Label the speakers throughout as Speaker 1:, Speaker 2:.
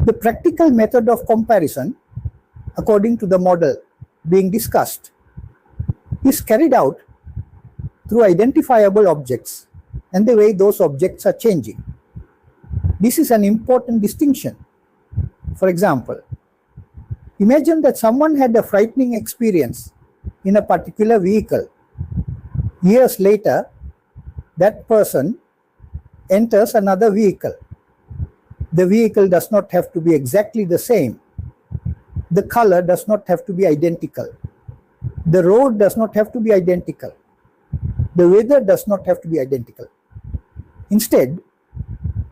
Speaker 1: The practical method of comparison, according to the model being discussed, is carried out through identifiable objects and the way those objects are changing. This is an important distinction. For example, imagine that someone had a frightening experience in a particular vehicle. Years later, that person enters another vehicle. The vehicle does not have to be exactly the same. The color does not have to be identical. The road does not have to be identical. The weather does not have to be identical. Instead,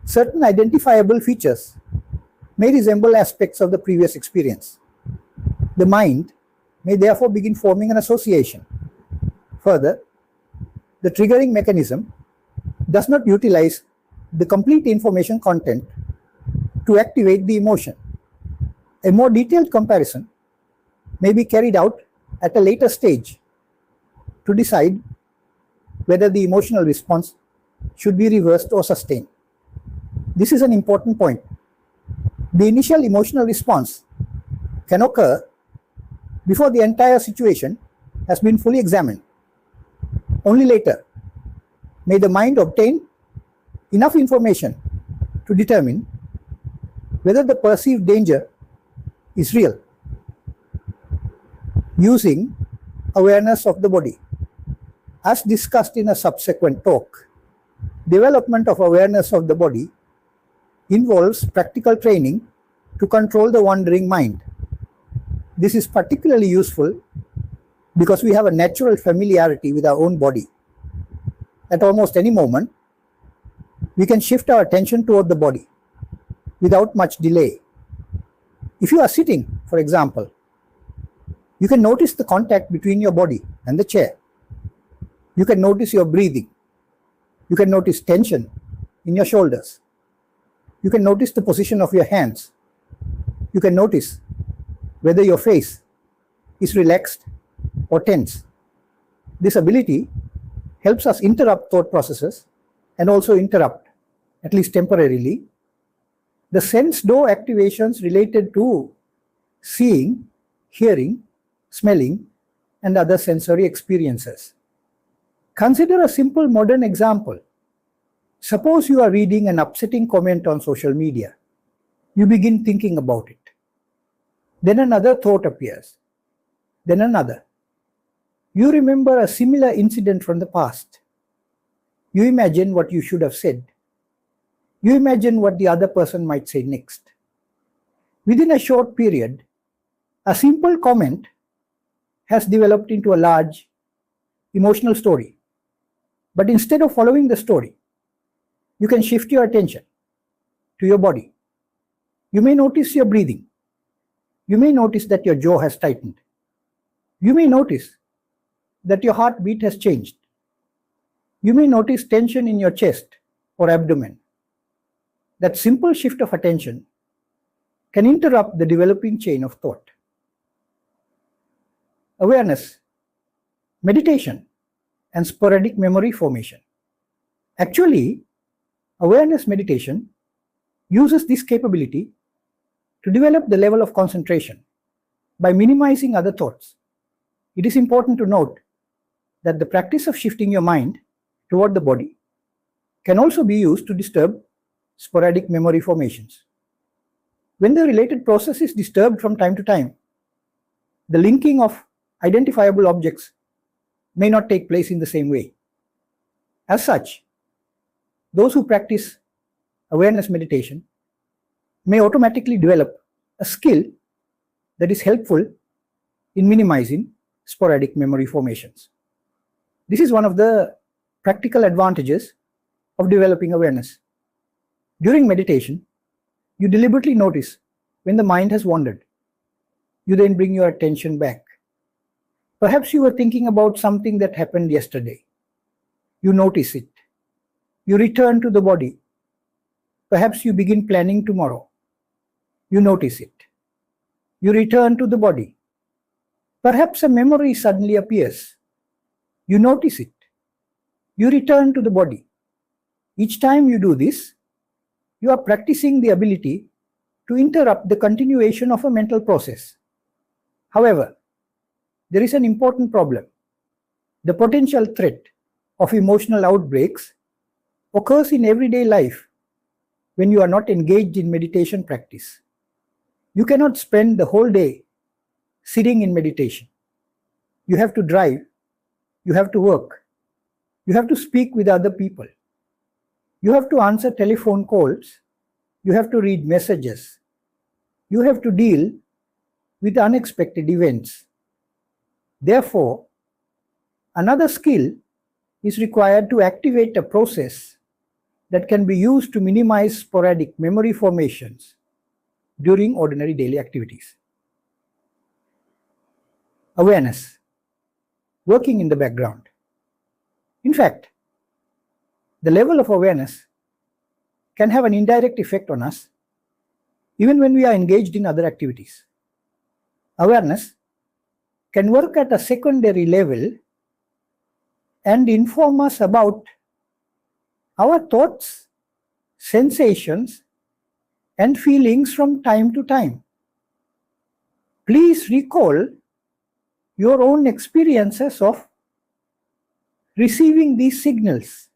Speaker 1: certain identifiable features may resemble aspects of the previous experience. The mind may therefore begin forming an association. Further, the triggering mechanism does not utilize the complete information content to activate the emotion. A more detailed comparison may be carried out at a later stage to decide whether the emotional response should be reversed or sustained. This is an important point. The initial emotional response can occur before the entire situation has been fully examined. Only later may the mind obtain enough information to determine whether the perceived danger is real. Using awareness of the body. As discussed in a subsequent talk, development of awareness of the body involves practical training to control the wandering mind. This is particularly useful because we have a natural familiarity with our own body. At almost any moment, we can shift our attention toward the body without much delay. If you are sitting, for example, you can notice the contact between your body and the chair. You can notice your breathing. You can notice tension in your shoulders. You can notice the position of your hands. You can notice whether your face is relaxed or tense. This ability helps us interrupt thought processes and also interrupt, at least temporarily, the sense door activations related to seeing, hearing, smelling, and other sensory experiences. Consider a simple modern example. Suppose you are reading an upsetting comment on social media. You begin thinking about it. Then another thought appears. Then another. You remember a similar incident from the past. You imagine what you should have said. You imagine what the other person might say next. Within a short period, a simple comment has developed into a large emotional story. But instead of following the story, you can shift your attention to your body. You may notice your breathing. You may notice that your jaw has tightened. You may notice that your heartbeat has changed. You may notice tension in your chest or abdomen. That simple shift of attention can interrupt the developing chain of thought. Awareness, meditation, and sporadic memory formation. Actually, awareness meditation uses this capability to develop the level of concentration by minimizing other thoughts. It is important to note that the practice of shifting your mind toward the body can also be used to disturb sporadic memory formations. When the related process is disturbed from time to time, the linking of identifiable objects may not take place in the same way. As such, those who practice awareness meditation may automatically develop a skill that is helpful in minimizing sporadic memory formations. This is one of the practical advantages of developing awareness. During meditation, you deliberately notice when the mind has wandered. You then bring your attention back. Perhaps you were thinking about something that happened yesterday. You notice it. You return to the body. Perhaps you begin planning tomorrow. You notice it. You return to the body. Perhaps a memory suddenly appears. You notice it. You return to the body. Each time you do this, you are practicing the ability to interrupt the continuation of a mental process. However, there is an important problem. The potential threat of emotional outbreaks occurs in everyday life when you are not engaged in meditation practice. You cannot spend the whole day sitting in meditation. You have to drive, you have to work, you have to speak with other people, you have to answer telephone calls, you have to read messages, you have to deal with unexpected events. Therefore, another skill is required to activate a process that can be used to minimize sporadic memory formations during ordinary daily activities. Awareness, working in the background. In fact, the level of awareness can have an indirect effect on us even when we are engaged in other activities. Awareness can work at a secondary level and inform us about our thoughts, sensations, and feelings from time to time. Please recall your own experiences of receiving these signals.